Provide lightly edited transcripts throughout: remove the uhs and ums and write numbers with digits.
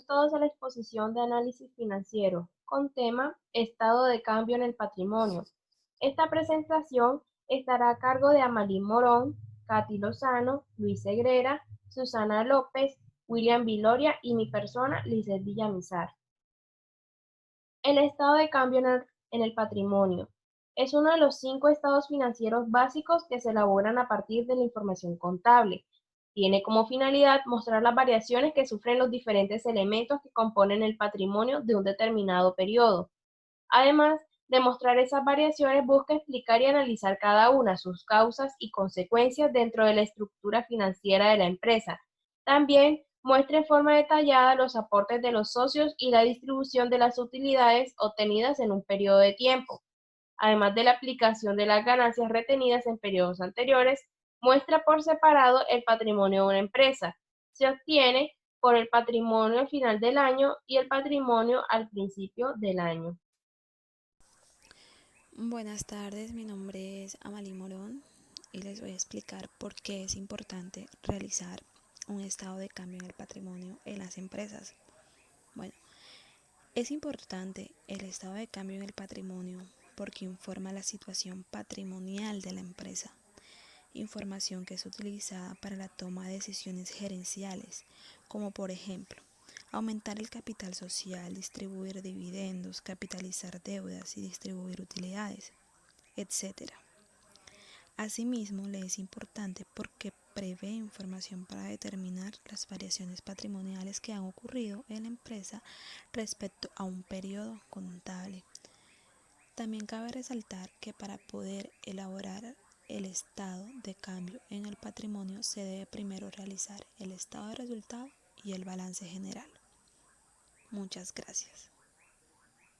todos a la exposición de análisis financiero con tema Estado de cambio en el patrimonio. Esta presentación estará a cargo de Amalí Morón, Katy Lozano, Luis Segrera, Susana López, William Viloria y mi persona, Lizeth Villamizar. El estado de cambio en el patrimonio es uno de los 5 estados financieros básicos que se elaboran a partir de la información contable. Tiene como finalidad mostrar las variaciones que sufren los diferentes elementos que componen el patrimonio de un determinado periodo. Además de mostrar esas variaciones, busca explicar y analizar cada una, sus causas y consecuencias dentro de la estructura financiera de la empresa. También muestra en forma detallada los aportes de los socios y la distribución de las utilidades obtenidas en un periodo de tiempo. Además de la aplicación de las ganancias retenidas en periodos anteriores, muestra por separado el patrimonio de una empresa. Se obtiene por el patrimonio al final del año y el patrimonio al principio del año. Buenas tardes, mi nombre es Amalí Morón y les voy a explicar por qué es importante realizar un estado de cambio en el patrimonio en las empresas. Bueno, es importante el estado de cambio en el patrimonio porque informa la situación patrimonial de la empresa, información que es utilizada para la toma de decisiones gerenciales, como por ejemplo, aumentar el capital social, distribuir dividendos, capitalizar deudas y distribuir utilidades, etc. Asimismo, le es importante porque prevé información para determinar las variaciones patrimoniales que han ocurrido en la empresa respecto a un periodo contable. También cabe resaltar que para poder elaborar el estado de cambio en el patrimonio se debe primero realizar el estado de resultado y el balance general. Muchas gracias.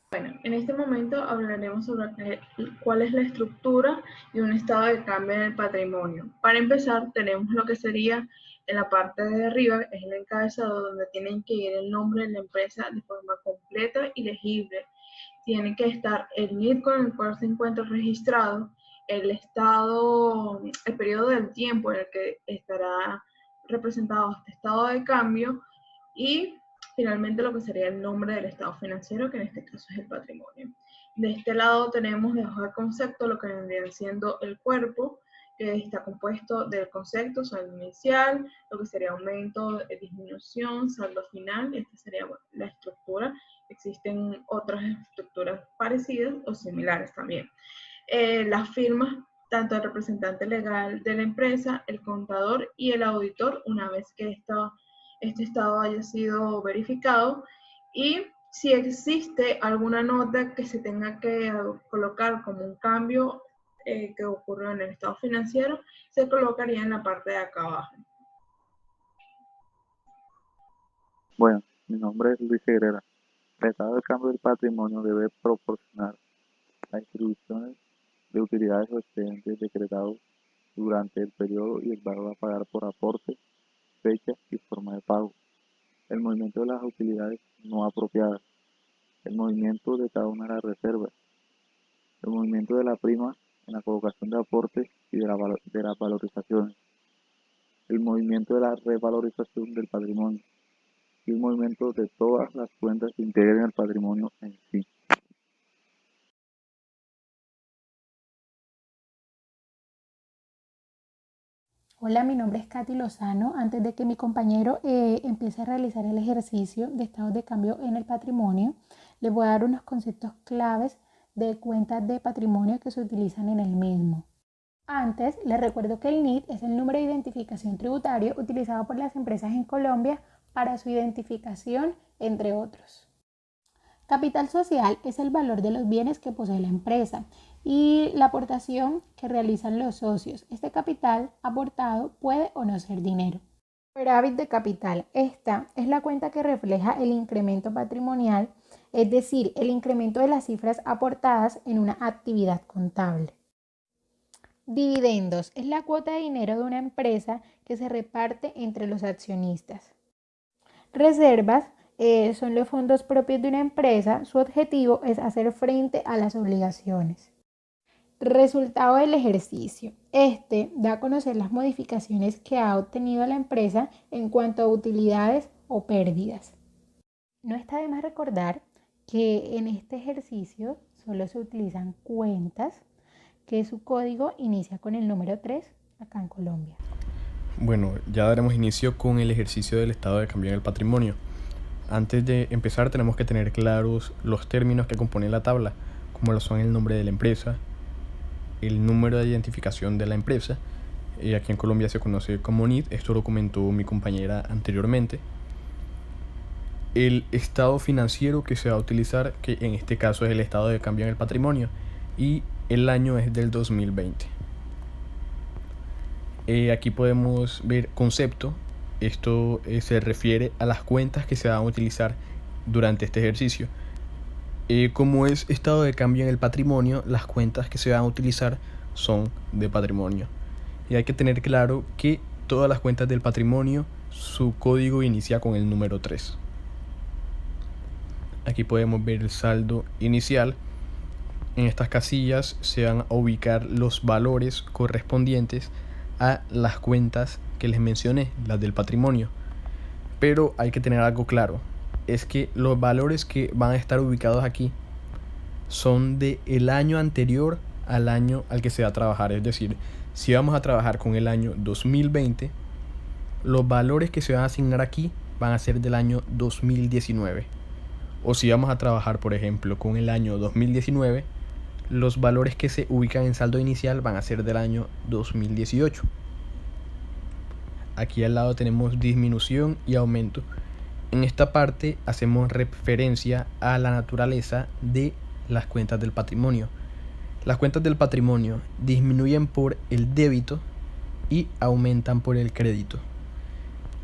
Bueno, en este momento hablaremos sobre cuál es la estructura y un estado de cambio en el patrimonio. Para empezar, tenemos lo que sería en la parte de arriba, es el encabezado donde tienen que ir el nombre de la empresa de forma completa y legible. Tiene que estar el NID con el cual se encuentra registrado, el estado, el periodo del tiempo en el que estará representado este estado de cambio y finalmente lo que sería el nombre del estado financiero, que en este caso es el patrimonio. De este lado tenemos debajo del concepto lo que vendría siendo el cuerpo, que está compuesto del concepto, saldo inicial, lo que sería aumento, disminución, saldo final. Esta sería la estructura. Existen otras estructuras parecidas o similares también. Las firmas, tanto el representante legal de la empresa, el contador y el auditor, una vez que este estado haya sido verificado, y si existe alguna nota que se tenga que colocar como un cambio que ocurrió en el estado financiero, se colocaría en la parte de acá abajo. Bueno, mi nombre es Luis Segrera. El estado de cambio del patrimonio debe proporcionar las distribuciones de utilidades o excedentes decretados durante el periodo y el valor a pagar por aporte, fecha y forma de pago, el movimiento de las utilidades no apropiadas, el movimiento de cada una de las reservas, el movimiento de la prima en la colocación de aportes y de las valorizaciones, el movimiento de la revalorización del patrimonio y el movimiento de todas las cuentas que integren el patrimonio en sí. Hola, mi nombre es Katy Lozano. Antes de que mi compañero empiece a realizar el ejercicio de estados de cambio en el patrimonio, les voy a dar unos conceptos claves de cuentas de patrimonio que se utilizan en el mismo. Antes, les recuerdo que el NID es el número de identificación tributario utilizado por las empresas en Colombia para su identificación, entre otros. Capital social es el valor de los bienes que posee la empresa y la aportación que realizan los socios. Este capital aportado puede o no ser dinero. Superávit de capital. Esta es la cuenta que refleja el incremento patrimonial, es decir, el incremento de las cifras aportadas en una actividad contable. Dividendos es la cuota de dinero de una empresa que se reparte entre los accionistas. Reservas son los fondos propios de una empresa. Su objetivo es hacer frente a las obligaciones. Resultado del ejercicio. Este da a conocer las modificaciones que ha obtenido la empresa en cuanto a utilidades o pérdidas. No está de más recordar que en este ejercicio solo se utilizan cuentas, que su código inicia con el número 3 acá en Colombia. Bueno, ya daremos inicio con el ejercicio del estado de cambio en el patrimonio. Antes de empezar tenemos que tener claros los términos que componen la tabla, como lo son el nombre de la empresa, el número de identificación de la empresa, aquí en Colombia se conoce como NID, esto lo comentó mi compañera anteriormente, el estado financiero que se va a utilizar, que en este caso es el estado de cambio en el patrimonio, y el año es del 2020. Aquí podemos ver concepto. Esto se refiere a las cuentas que se van a utilizar durante este ejercicio. Como es estado de cambio en el patrimonio, las cuentas que se van a utilizar son de patrimonio. Y hay que tener claro que todas las cuentas del patrimonio, su código inicia con el número 3. Aquí podemos ver el saldo inicial. En estas casillas se van a ubicar los valores correspondientes a las cuentas que les mencioné, las del patrimonio. Pero hay que tener algo claro, es que los valores que van a estar ubicados aquí son del año anterior al año al que se va a trabajar. Es decir, si vamos a trabajar con el año 2020, los valores que se van a asignar aquí van a ser del año 2019. O si vamos a trabajar, por ejemplo, con el año 2019, los valores que se ubican en saldo inicial van a ser del año 2018. Aquí al lado tenemos disminución y aumento. En esta parte hacemos referencia a la naturaleza de las cuentas del patrimonio. Las cuentas del patrimonio disminuyen por el débito y aumentan por el crédito.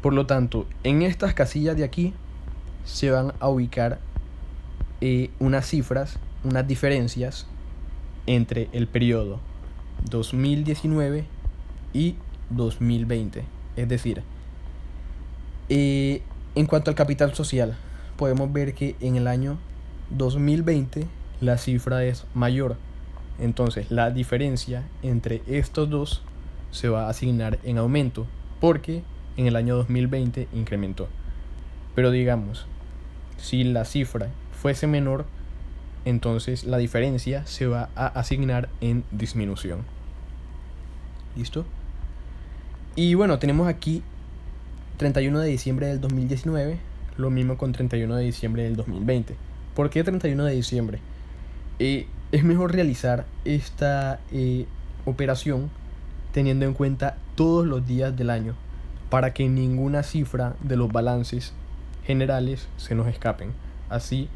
Por lo tanto, en estas casillas de aquí se van a ubicar unas cifras, unas diferencias entre el periodo 2019 y 2020. Es decir, en cuanto al capital social, podemos ver que en el año 2020 la cifra es mayor. Entonces la diferencia entre estos dos se va a asignar en aumento, porque en el año 2020 incrementó. Pero digamos, si la cifra fuese menor, entonces la diferencia se va a asignar en disminución. ¿Listo? Y bueno, tenemos aquí 31 de diciembre del 2019, lo mismo con 31 de diciembre del 2020. ¿Por qué 31 de diciembre? Es mejor realizar esta operación teniendo en cuenta todos los días del año, para que ninguna cifra de los balances generales se nos escapen. Así,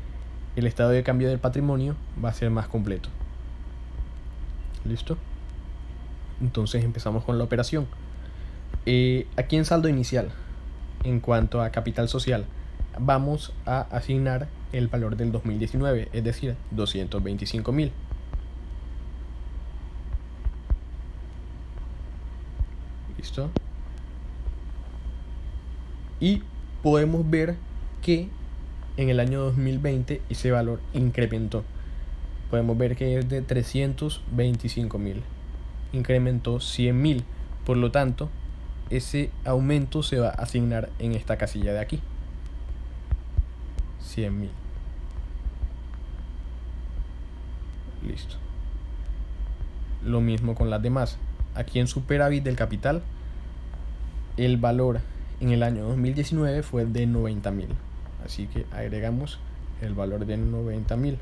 el estado de cambio del patrimonio va a ser más completo. ¿Listo? Entonces empezamos con la operación. Aquí en saldo inicial, en cuanto a capital social, vamos a asignar el valor del 2019, es decir, 225.000. ¿Listo? Y podemos ver que en el año 2020 ese valor incrementó. Podemos ver que es de 325.000. Incrementó 100.000. Por lo tanto, ese aumento se va a asignar en esta casilla de aquí. 100.000. Listo. Lo mismo con las demás. Aquí en superávit del capital, el valor en el año 2019 fue de 90.000. Así que agregamos el valor de 90.000.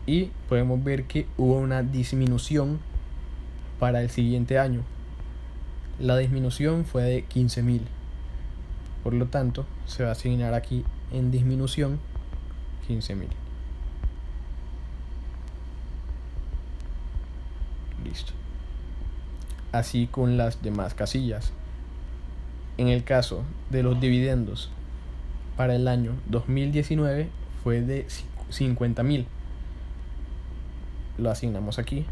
Y podemos ver que hubo una disminución para el siguiente año. La disminución fue de 15.000. Por lo tanto, se va a asignar aquí en disminución 15.000. Listo. Así con las demás casillas. En el caso de los dividendos, para el año 2019 fue de 50.000. Lo asignamos aquí.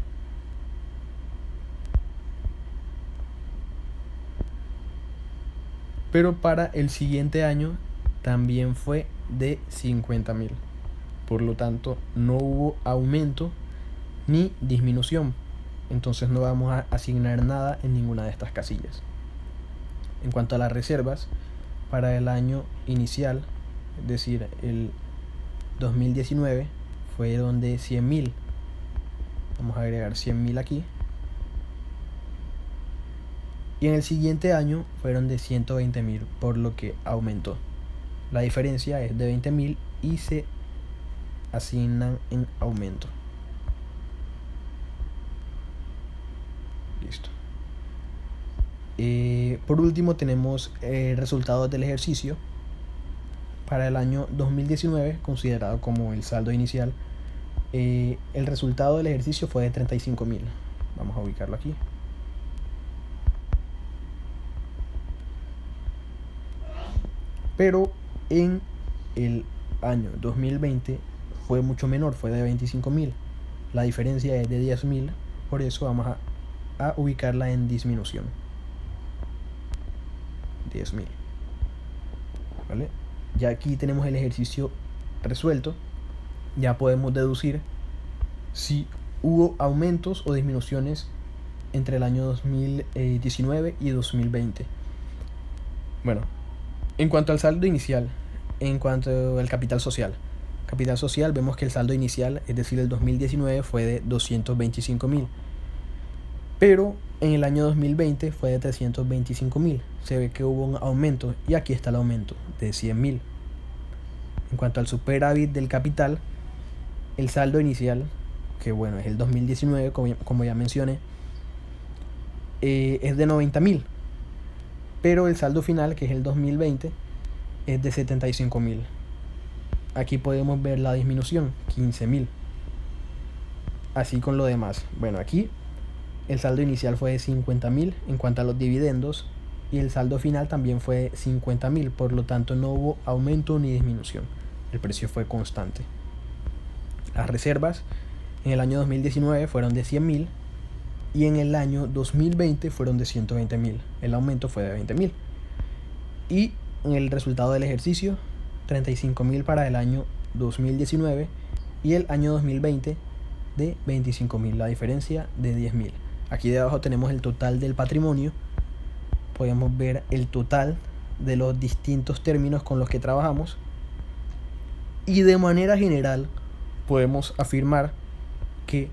Pero para el siguiente año también fue de 50.000. Por lo tanto, no hubo aumento ni disminución. Entonces no vamos a asignar nada en ninguna de estas casillas. En cuanto a las reservas, para el año inicial, es decir, el 2019, fue donde 100.000. Vamos a agregar 100.000 aquí. Y en el siguiente año fueron de 120.000, por lo que aumentó. La diferencia es de 20.000 y se asignan en aumento. Listo. Por último tenemos resultados del ejercicio. Para el año 2019, considerado como el saldo inicial, el resultado del ejercicio fue de 35.000. Vamos a ubicarlo aquí. Pero en el año 2020 fue mucho menor, fue de 25.000. La diferencia es de 10.000, por eso vamos a ubicarla en disminución. 10.000. ¿Vale? Ya aquí tenemos el ejercicio resuelto. Ya podemos deducir si hubo aumentos o disminuciones entre el año 2019 y 2020. Bueno, en cuanto al saldo inicial, en cuanto al capital social, vemos que el saldo inicial, es decir, el 2019, fue de 225.000. Pero en el año 2020 fue de 325.000. Se ve que hubo un aumento y aquí está el aumento de 100.000. En cuanto al superávit del capital, el saldo inicial, que bueno, es el 2019, como ya mencioné, es de 90.000. Pero el saldo final, que es el 2020, es de 75.000. Aquí podemos ver la disminución, 15.000. Así con lo demás. Bueno, aquí el saldo inicial fue de 50.000 en cuanto a los dividendos y el saldo final también fue de 50.000, por lo tanto no hubo aumento ni disminución. El precio fue constante. Las reservas en el año 2019 fueron de 100.000 y en el año 2020 fueron de 120.000. El aumento fue de 20.000. Y en el resultado del ejercicio, 35.000 para el año 2019 y el año 2020 de 25.000, la diferencia de 10.000. Aquí debajo tenemos el total del patrimonio. Podemos ver el total de los distintos términos con los que trabajamos. Y de manera general podemos afirmar que,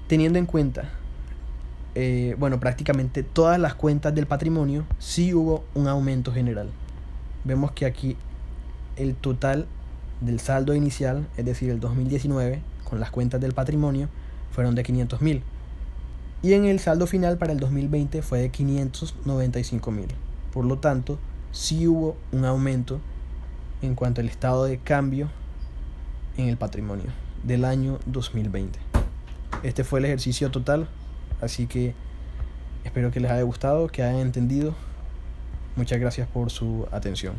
teniendo en cuenta prácticamente todas las cuentas del patrimonio, sí hubo un aumento general. Vemos que aquí el total del saldo inicial, es decir, el 2019, con las cuentas del patrimonio, fueron de 500.000. Y en el saldo final para el 2020 fue de 595.000. Por lo tanto, sí hubo un aumento en cuanto al estado de cambio en el patrimonio del año 2020. Este fue el ejercicio total, así que espero que les haya gustado, que hayan entendido. Muchas gracias por su atención.